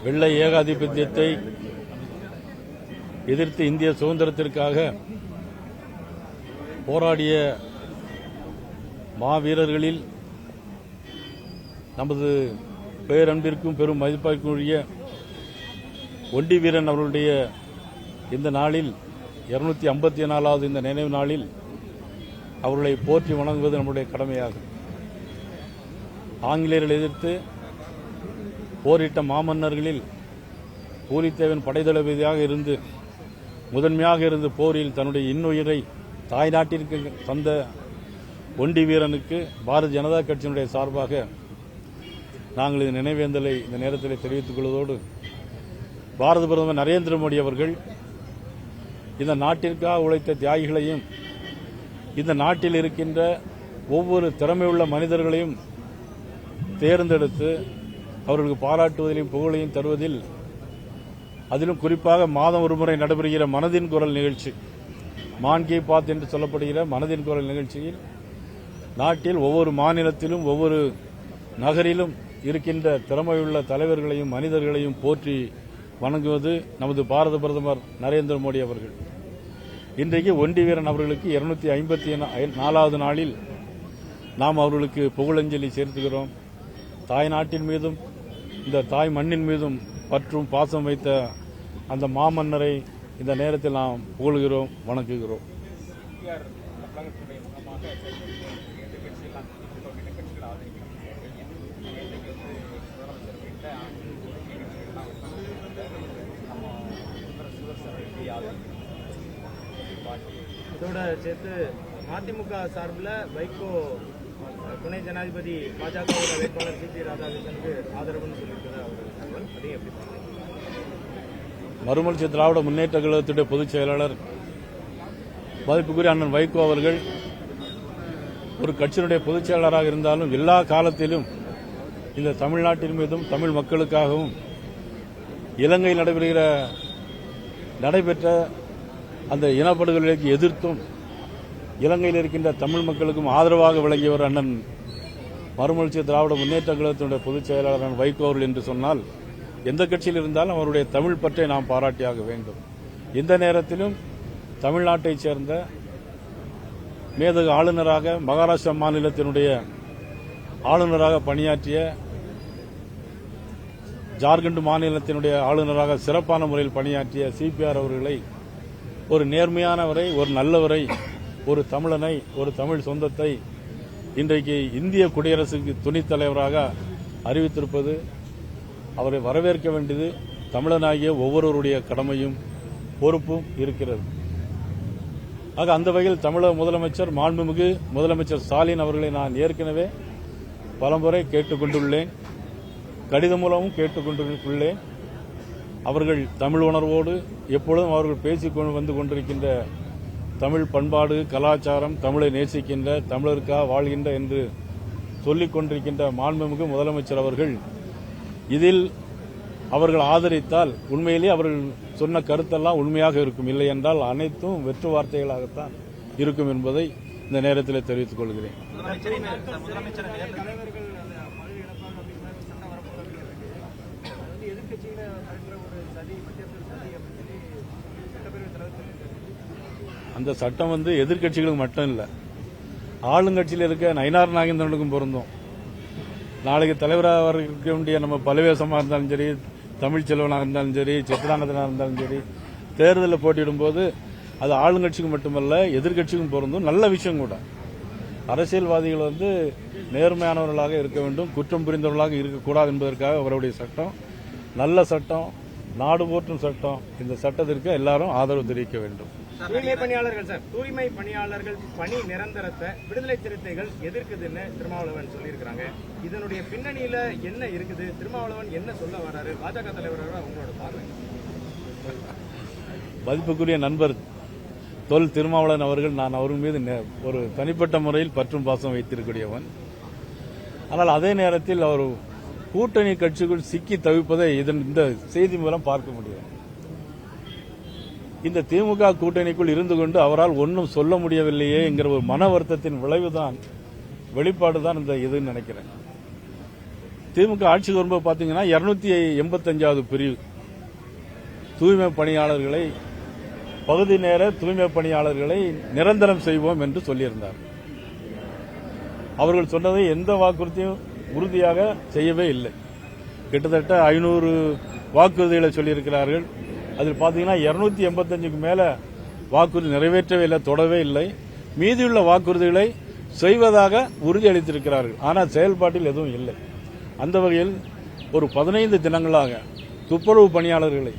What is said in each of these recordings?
வெள்ளை ஏகாதிபத்தியத்தை எதிர்த்து இந்திய சுதந்திரத்திற்காக போராடிய மாவீரர்களில் நமது பேரன்பிற்கும் பெரும் மதிப்பிற்குரிய ஒண்டி வீரன் அவர்களுடைய இந்த நாளில் 254வது இந்த நினைவு நாளில் அவர்களை போற்றி வணங்குவது நம்முடைய கடமையாகும். ஆங்கிலேயர்களை எதிர்த்து போரிட்ட மாமன்னர்களில் பூலித்தேவன் படைத்தளபதியாக இருந்து முதன்மையாக இருந்து போரில் தன்னுடைய இன்னுயிரை தாய்நாட்டிற்கு தந்த ஒண்டி வீரனுக்கு பாரதிய ஜனதா கட்சியினுடைய சார்பாக நாங்கள் இந்த நினைவேந்தலை இந்த நேரத்தில் தெரிவித்துக் கொள்வதோடு பாரத பிரதமர் நரேந்திர மோடி அவர்கள் இந்த நாட்டிற்காக உழைத்த தியாகிகளையும் இந்த நாட்டில் இருக்கின்ற ஒவ்வொரு திறமையுள்ள மனிதர்களையும் தேர்ந்தெடுத்து அவர்களுக்கு பாராட்டுவதிலும் புகழையும் தருவதில் அதிலும் குறிப்பாக மாதம் ஒருமுறை நடைபெறுகிற மனதின் குரல் நிகழ்ச்சி மான் கி பாத் என்று சொல்லப்படுகிற மனதின் குரல் நிகழ்ச்சியில் நாட்டில் ஒவ்வொரு மாநிலத்திலும் ஒவ்வொரு நகரிலும் இருக்கின்ற திறமையுள்ள தலைவர்களையும் மனிதர்களையும் போற்றி வணங்குவது நமது பாரத பிரதமர் நரேந்திர மோடி அவர்கள். இன்றைக்கு ஒண்டி வீரன் அவர்களுக்கு 254வது நாளில் நாம் அவர்களுக்கு புகழஞ்சலி செலுத்துகிறோம். தாய் நாட்டின் மீதும் இந்த தாய் மண்ணின் மீதும் பற்றும் பாசம் வைத்த அந்த மாமன்னரை இந்த நேரத்தில் நாம் புகழ்கிறோம், வணங்குகிறோம். இதோட சேர்த்து மதிமுக சார்பில் வைகோ துணை ஜனாதிபதி பாஜக வேட்பாளர் சி.பி. ராதாகிருஷ்ணனுக்கு ஆதரவுன்னு சொல்லியிருக்கிறது அவர்கள் தகவல். அதையும் எப்படி மறுமலர்ச்சி திராவிட முன்னேற்ற கழகத்துடைய பொதுச் செயலாளர் மதிப்புக்குரிய அண்ணன் வைகோ அவர்கள் ஒரு கட்சியினுடைய பொதுச் செயலாளராக இருந்தாலும் எல்லா காலத்திலும் இந்த தமிழ்நாட்டின் மீதும் தமிழ் மக்களுக்காகவும் இலங்கையில் நடைபெற்ற அந்த இனப்படுகொலைக்கு எதிர்த்தும் இலங்கையில் இருக்கின்ற தமிழ் மக்களுக்கும் ஆதரவாக விளங்கியவர் அண்ணன் மறுமலர்ச்சி திராவிட முன்னேற்ற கழகத்தினுடைய பொதுச் செயலாளர் வைகோ அவர்கள் என்று சொன்னால் எந்த கட்சியில் இருந்தாலும் அவருடைய தமிழ் பற்றை நாம் பாராட்டியாக வேண்டும். இந்த நேரத்திலும் தமிழ்நாட்டைச் சேர்ந்த மேதகு ஆளுநராக மகாராஷ்டிரா மாநிலத்தினுடைய ஆளுநராக பணியாற்றிய ஜார்க்கண்ட் மாநிலத்தினுடைய ஆளுநராக சிறப்பான முறையில் பணியாற்றிய சிபிஆர் அவர்களை ஒரு நேர்மையானவரை, ஒரு நல்லவரை, ஒரு தமிழனை, ஒரு தமிழ் சொந்தத்தை இன்றைக்கு இந்திய குடியரசுக்கு துணைத் தலைவராக அறிவித்திருப்பது அவரை வரவேற்க வேண்டியது தமிழனாகிய ஒவ்வொருவருடைய கடமையும் பொறுப்பும் இருக்கிறது. ஆக அந்த வகையில் தமிழக முதலமைச்சர் மாண்புமிகு முதலமைச்சர் ஸ்டாலின் அவர்களை நான் ஏற்கனவே பலமுறை கேட்டுக்கொண்டுள்ளேன், கடிதம் மூலமும் கேட்டுக்கொண்டுள்ளேன். அவர்கள் தமிழ் உணர்வோடு எப்பொழுதும் அவர்கள் பேசிக் வந்து கொண்டிருக்கின்ற தமிழ் பண்பாடு கலாச்சாரம், தமிழை நேசிக்கின்ற தமிழருக்காக வாழ்கின்ற என்று சொல்லிக் கொண்டிருக்கின்ற மாண்புமிகு முதலமைச்சர் அவர்கள் இதில் அவர்கள் ஆதரித்தால் உண்மையிலேயே அவர்கள் சொன்ன கருத்தெல்லாம் உண்மையாக இருக்கும், இல்லை என்றால் அனைத்தும் வெற்று வார்த்தைகளாகத்தான் இருக்கும் என்பதை இந்த நேரத்தில் தெரிவித்துக் கொள்கிறேன். அந்த சட்டம் எதிர்க்கட்சிகளுக்கு மட்டும் இல்லை, ஆளுங்கட்சியில் இருக்க நயினார் நாகேந்திரனுக்கும் பொருந்தும். நாளைக்கு தலைவராக இருக்க வேண்டிய நம்ம பலவேசமாக இருந்தாலும் சரி, தமிழ்ச்செல்வனாக இருந்தாலும் சரி, சித்ரானந்தனாக இருந்தாலும் சரி, தேர்தலில் போட்டியிடும் போது அது ஆளுங்கட்சிக்கு மட்டுமல்ல எதிர்க்கட்சிக்கும் பொருந்தும். நல்ல விஷயம் கூட. அரசியல்வாதிகள் நேர்மையானவர்களாக இருக்க வேண்டும், குற்றம் புரிந்தவர்களாக இருக்கக்கூடாது என்பதற்காக அவருடைய சட்டம் நல்ல சட்டம், நாடு போற்றும் சட்டம். இந்த சட்டத்திற்கு எல்லாரும் ஆதரவு தெரிவிக்க வேண்டும். தூய்மை பணியாளர்கள் பணி நிரந்தரத்தை விடுதலை சிறுத்தைகள் எதிர்க்குதுன்னு திருமாவளவன் சொல்லியிருக்கிறாங்க. இதனுடைய பின்னணியில என்ன இருக்குது? திருமாவளவன் என்ன சொல்ல வர்றாரு? பாஜக தலைவராக அவங்களோட பார்வை. மதிப்புக்குரிய நண்பர் தொல் திருமாவளவன் அவர்கள், நான் அவர் மீது ஒரு தனிப்பட்ட முறையில் பற்றும் பாசம் வைத்திருக்கக்கூடியவன். ஆனால் அதே நேரத்தில் அவர் கூட்டணி கட்சிக்குள் சிக்கி தவிப்பதை இந்த செய்தி மூலம் பார்க்க முடியும். இந்த திமுக கூட்டணிக்குள் இருந்து கொண்டு அவரால் ஒன்றும் சொல்ல முடியவில்லையே என்கிற ஒரு மன வருத்தத்தின் விளைவுதான், வெளிப்பாடுதான் இந்த இதுன்னு நினைக்கிறேன். திமுக ஆட்சிக்கு வரும்போது பாத்தீங்கன்னா 285வது பிரிவு தூய்மை பணியாளர்களை பகுதி நேர தூய்மை பணியாளர்களை நிரந்தரம் செய்வோம் என்று சொல்லியிருந்தார். அவர்கள் சொன்னதை எந்த வாக்குறுதியும் உறுதியாக செய்யவே இல்லை. கிட்டத்தட்ட 500 வாக்குறுதிகளை சொல்லியிருக்கிறார்கள். அதில் பார்த்தீங்கன்னா 285க்கு மேல வாக்குறுதி நிறைவேற்றவே இல்லை, தொடவே இல்லை. மீதியுள்ள வாக்குறுதிகளை செய்வதாக உறுதியளித்திருக்கிறார்கள். ஆனால் செயல்பாட்டில் எதுவும் இல்லை. அந்த வகையில் ஒரு 15 தினங்களாக துப்புரவு பணியாளர்களை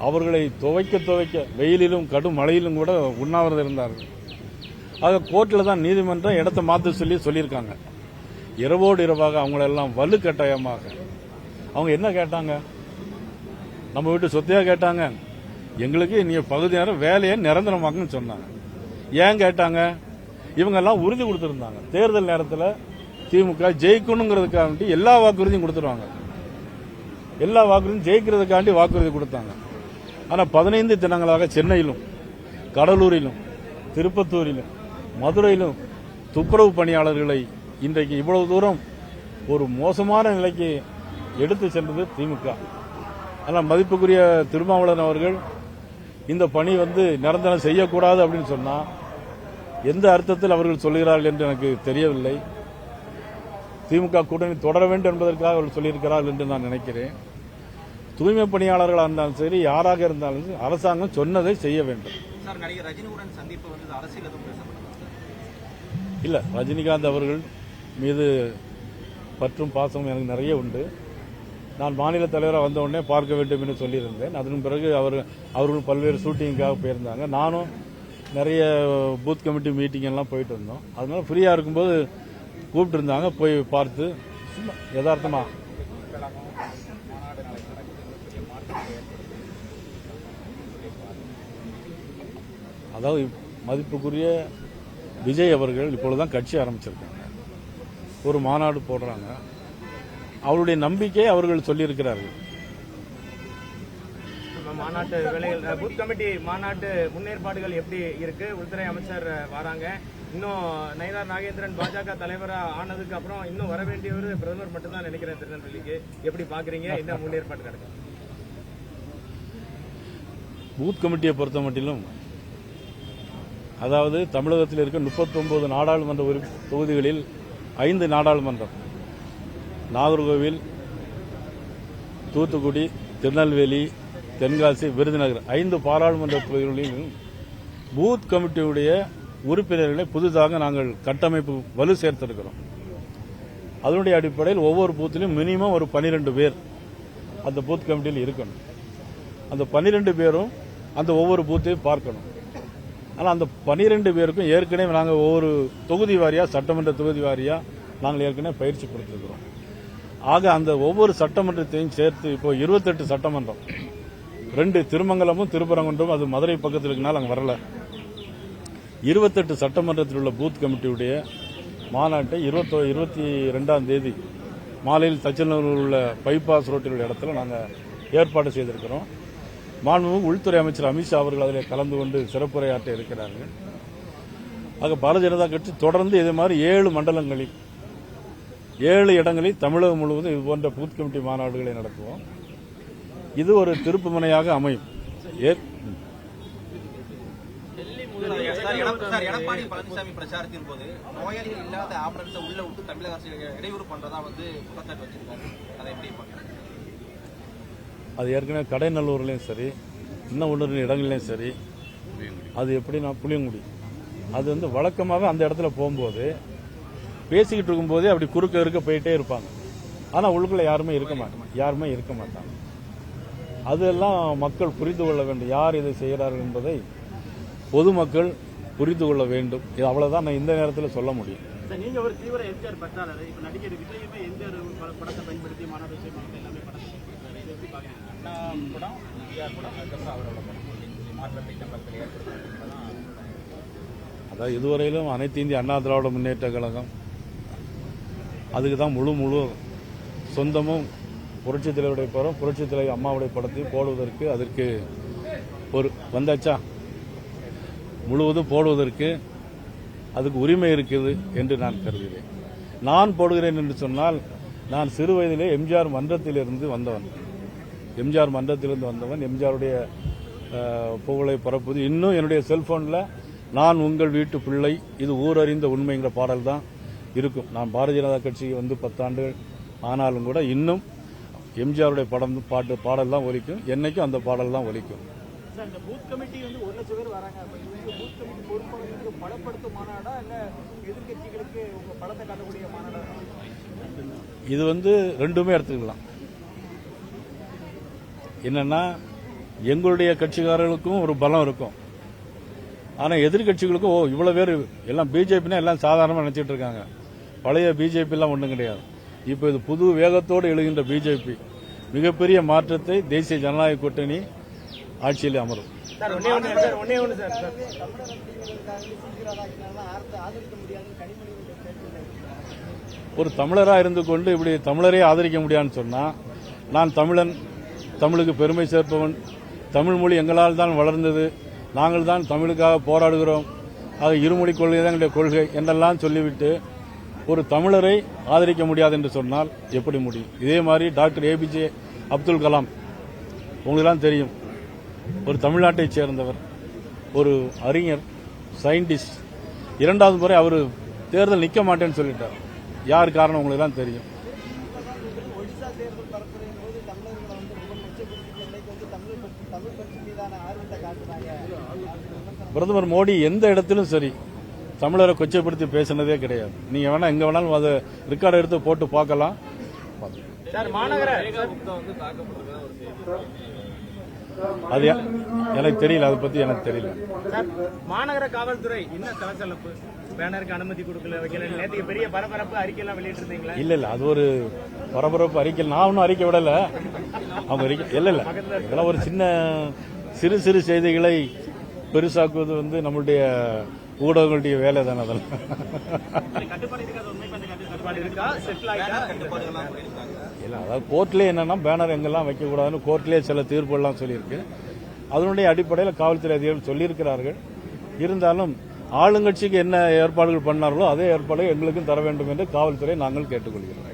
அவர்களை துவைக்க வெயிலிலும் கடும் மழையிலும் கூட உண்ணாவிரதம் இருந்தார்கள். ஆக கோர்ட்டில் தான் நீதிமன்றம் இடத்தை மாற்ற சொல்லியிருக்காங்க. இரவோடு இரவாக அவங்களெல்லாம் வலுக்கட்டாயமாக அவங்க என்ன கேட்டாங்க? நம்ம வீட்டு சொத்தையா கேட்டாங்க? எங்களுக்கு நீ பகுதி நேரம் வேலையை நிரந்தரமாக்குன்னு சொன்னாங்க. ஏன் கேட்டாங்க? இவங்க எல்லாம் உறுதி கொடுத்திருந்தாங்க. தேர்தல் நேரத்தில் திமுக ஜெயிக்கணுங்கிறதுக்காண்டி எல்லா வாக்குறுதியும் கொடுத்துருவாங்க. எல்லா வாக்குறுதியும் ஜெயிக்கிறதுக்காண்டி வாக்குறுதி கொடுத்தாங்க. ஆனால் 15 தினங்களாக சென்னையிலும் கடலூரிலும் திருப்பத்தூரிலும் மதுரையிலும் துப்புரவு பணியாளர்களை இன்றைக்கு இவ்வளவு தூரம் ஒரு மோசமான நிலைக்கு எடுத்து சென்றது திமுக. ஆனால் மதிப்புக்குரிய திருமாவளவன் அவர்கள் இந்த பணி நிரந்தரம் செய்யக்கூடாது அப்படின்னு சொன்னா எந்த அர்த்தத்தில் அவர்கள் சொல்கிறார்கள் என்று எனக்கு தெரியவில்லை. திமுக கூட்டணி தொடர வேண்டும் என்பதற்காக அவர்கள் சொல்லியிருக்கிறார்கள் என்று நான் நினைக்கிறேன். தூய்மை பணியாளர்களாக இருந்தாலும் சரி, யாராக இருந்தாலும் சரி, அரசாங்கம் சொன்னதை செய்ய வேண்டும். நடிகர் ரஜினியுடன் சந்திப்பு அரசியல் இல்ல, ரஜினிகாந்த் அவர்கள் மீது பற்றும் பாசமும் எனக்கு நிறைய உண்டு. நான் மாநில தலைவராக வந்த உடனே பார்க்க வேண்டும் என்று சொல்லியிருந்தேன். அதன் பிறகு அவர்கள் பல்வேறு ஷூட்டிங்காக போயிருந்தாங்க. நானும் நிறைய பூத் கமிட்டி மீட்டிங் எல்லாம் போயிட்டு இருந்தோம். அதனால ஃப்ரீயா இருக்கும்போது கூப்பிட்டு இருந்தாங்க, போய் பார்த்து யதார்த்தமா அதாவது மதிப்புக்குரிய விஜய் அவர்கள் இப்பொழுதுதான் கட்சி ஆரம்பிச்சிருக்காங்க. ஒரு மாநாடு போடுறாங்க. அவருடைய நம்பிக்கை அவர்கள் சொல்லியிருக்கிறார்கள். மாநாட்டு வேலைகள், பூத் கமிட்டி மாநாட்டு முன்னேற்பாடுகள் எப்படி இருக்கு? உள்துறை அமைச்சர் வராங்க. இன்னும் நயினார் நாகேந்திரன் பாஜக தலைவரா ஆனதுக்கு அப்புறம் இன்னும் வர வேண்டியவர் பிரதமர் மட்டும்தான் நினைக்கிறேன் திருநெல்வேலிக்கு. எப்படி பாக்குறீங்க? என்ன முன்னேற்பாடு நடக்கும்? பூத் கமிட்டியை பொறுத்த மட்டிலும் அதாவது தமிழகத்தில் இருக்க 39 நாடாளுமன்ற தொகுதிகளில் 5 நாடாளுமன்றம், நாகர்கோவில், தூத்துக்குடி, திருநெல்வேலி, தென்காசி, விருதுநகர் 5 பாராளுமன்ற தொகுதிகளிலும் பூத் கமிட்டியுடைய உறுப்பினர்களை புதிதாக நாங்கள் கட்டமைப்பு வலு சேர்த்திருக்கிறோம். அதனுடைய அடிப்படையில் ஒவ்வொரு பூத்திலும் மினிமம் ஒரு 12 பேர் அந்த பூத் கமிட்டியில் இருக்கணும். அந்த 12 பேரும் அந்த ஒவ்வொரு பூத்தையும் பார்க்கணும். ஆனால் அந்த 12 பேருக்கும் ஏற்கனவே நாங்கள் ஒவ்வொரு தொகுதி வாரியா, சட்டமன்ற தொகுதி வாரியா நாங்கள் ஏற்கனவே பயிற்சி கொடுத்திருக்கிறோம். ஆக அந்த ஒவ்வொரு சட்டமன்றத்தையும் சேர்த்து இப்போ 28 சட்டமன்றம், 2 திருமங்கலமும் திருப்பரங்குன்றம், அது மதுரை பக்கத்தில் இருக்கனால அங்கே வரல. 28 சட்டமன்றத்தில் உள்ள பூத் கமிட்டியுடைய மாநாட்டை 22ஆம் தேதி மாலையில் தச்சநல்லூரில் உள்ள பைபாஸ் ரோட்டில் உள்ள இடத்துல நாங்கள் ஏற்பாடு செய்திருக்கிறோம். மாண்புமிகு உள்துறை அமைச்சர் அமித்ஷா அவர்கள் அதில் கலந்து கொண்டு சிறப்புரையாற்ற இருக்கிறார்கள். ஆக பாரதிய ஜனதா கட்சி தொடர்ந்து இதே மாதிரி 7 மண்டலங்களில் 7 இடங்களில் தமிழகம் முழுவதும் இது போன்ற பூத் கமிட்டி மாநாடுகளை நடத்துவோம். இது ஒரு திருப்பு முனையாக அமையும். எடப்பாடி பழனிசாமி பிரச்சாரத்தின் போது நோயாளிகள் இல்லாத ஆம்புலன்ஸை உள்ள விட்டு தமிழக அரசு இடையூறு பண்றதா குற்றச்சாட்டு வச்சிருக்காரு. அதை எப்படி பார்க்கணும்? அது ஏற்கனவே கடைநல்லூர்லயும் சரி, இன்னும் ஒன்று இடங்கள்லயும் சரி, அது எப்படின்னா புளியங்குடி, அது வழக்கமாக அந்த இடத்துல போகும்போது பேசிக்கிட்டு இருக்கும்போதே அப்படி குறுக்க இருக்க போயிட்டே இருப்பாங்க. ஆனா உள்ளுக்குள்ள யாருமே இருக்க மாட்டாங்க. அதெல்லாம் மக்கள் புரிந்து கொள்ள வேண்டும். யார் இதை செய்கிறார்கள் என்பதை பொதுமக்கள் புரிந்து கொள்ள வேண்டும். இது அவ்வளவுதான் நான் இந்த நேரத்தில் சொல்ல முடியும். நீங்க ஒரு தீவிர எம்ஜிஆர் பற்றாளர். இப்ப நடிகர் விஜயுமே எம்ஜிஆர் படத்தை பயன்படுத்தி மாநாடு எல்லாமே அதாவது இதுவரையிலும் அனைத்து இந்திய அண்ணா திராவிட முன்னேற்ற கழகம் அதுக்கு தான் முழு சொந்தமும் புரட்சித் தலைவருடைய படம், புரட்சித் தலைவர் அம்மாவுடைய படத்தையும் போடுவதற்கு அதற்கு ஒரு வந்தாச்சா முழுவதும் போடுவதற்கு அதுக்கு உரிமை இருக்குது என்று நான் கருதுகிறேன். நான் போடுகிறேன் என்று சொன்னால் நான் சிறு வயதிலே எம்ஜிஆர் மன்றத்திலிருந்து வந்தவன். எம்ஜிஆருடைய புகழை பரப்புவது இன்னும் என்னுடைய செல்போனில் நான் உங்கள் வீட்டு பிள்ளை, இது ஊரறிந்த உண்மைங்கிற பாடல் தான் இருக்கும். நான் பாரதிய ஜனதா கட்சிக்கு வந்து 10 ஆண்டுகள் ஆனாலும் கூட இன்னும் எம்ஜிஆருடைய பாடல் தான் ஒலிக்கும். என்னைக்கும் அந்த பாடல் தான் ஒலிக்கும். இந்த பூத் கமிட்டி வந்து 1 லட்சம் பேர் வராங்க. பூத் கமிட்டி பொறுப்பாளர்களுக்கு பலப்படுத்தும் மாநாடா இல்ல எதிர்கட்சிகளுக்கு உங்க பலத்தை காட்டக்கூடிய மாநாடா? இது வந்து ரெண்டுமே எடுத்துக்கலாம். என்னன்னா எங்களுடைய கட்சிக்காரர்களுக்கும் ஒரு பலம் இருக்கும். ஆனா எதிர்கட்சிகளுக்கும் இவ்வளவு பேர் எல்லாம் பிஜேபினா எல்லாம் சாதாரணமா நினைச்சிட்டு இருக்காங்க. பழைய பிஜேபி எல்லாம் ஒன்றும் கிடையாது. இப்போ இது புது வேகத்தோடு எழுகின்ற பிஜேபி மிகப்பெரிய மாற்றத்தை தேசிய ஜனநாயக கூட்டணி ஆட்சியில் அமரும். ஒரு தமிழராக இருந்து கொண்டு இப்படி தமிழரே ஆதரிக்க முடியாதுன்னு சொன்னா, நான் தமிழன், தமிழுக்கு பெருமை சேர்ப்பவன், தமிழ் மொழி எங்களால் தான் வளர்ந்தது, நாங்கள் தான் தமிழுக்காக போராடுகிறோம், ஆக இருமொழி கொள்கை தான் எங்களுடைய கொள்கை என்றெல்லாம் சொல்லிவிட்டு ஒரு தமிழரை ஆதரிக்க முடியாது என்று சொன்னால் எப்படி முடியும்? இதே மாதிரி டாக்டர் ஏபிஜே அப்துல் கலாம் உங்களுக்கெல்லாம் தெரியும், ஒரு தமிழ்நாட்டைச் சேர்ந்தவர், ஒரு அறிஞர், சயின்டிஸ்ட். 2வது முறை அவர் தேர்தல் நிற்க மாட்டேன்னு சொல்லிட்டார். யார் காரணம் உங்களுக்கெல்லாம் தெரியும். ஒடிசா தேர்தல் பரப்புரையின் போது தமிழர்களை வந்து மிகவும் கொச்சைப்படுத்திய நிலைக்கு வந்து தமிழ் பற்றி மீதான ஆர்வத்தை காட்டுறாங்க. பிரதமர் மோடி எந்த இடத்திலும் சரி தமிழரை கொச்சைப்படுத்தி பேசினதே கிடையாது. நீங்க வேணா எங்க வேணாலும் அதை ரெக்கார்டு எடுத்து போட்டு பார்க்கலாம். அது எனக்கு தெரியல, அதை பத்தி எனக்கு தெரியல. மாநகர காவல்துறை என்ன சலசலப்பு, பேனருக்கு அனுமதி கொடுக்கல, வைக்கல, நேற்று பெரிய பரபரப்பு அறிக்கை எல்லாம் வெளியிட்டு இருந்தீங்களா? இல்ல அது ஒரு பரபரப்பு அறிக்கை. நான் ஒன்னும் அறிக்கை விடல, அவங்க இல்ல இதெல்லாம் ஒரு சிறு சிறு செய்திகளை பெருசாக்குவது வந்து நம்மளுடைய ஊடகங்களுடைய வேலை தானே. அதெல்லாம் இல்ல, அதாவது கோர்ட்லேயே என்னன்னா பேனர் எங்கெல்லாம் வைக்கக்கூடாதுன்னு கோர்ட்லேயே சில தீர்ப்புகள்லாம் சொல்லியிருக்கு. அதனுடைய அடிப்படையில் காவல்துறை அதிகாரிகள் சொல்லியிருக்கிறார்கள். இருந்தாலும் ஆளுங்கட்சிக்கு என்ன ஏற்பாடுகள் பண்ணார்களோ அதே ஏற்பாடு எங்களுக்கும் தர வேண்டும் என்று காவல்துறை நாங்கள் கேட்டுக்கொள்கிறோம்.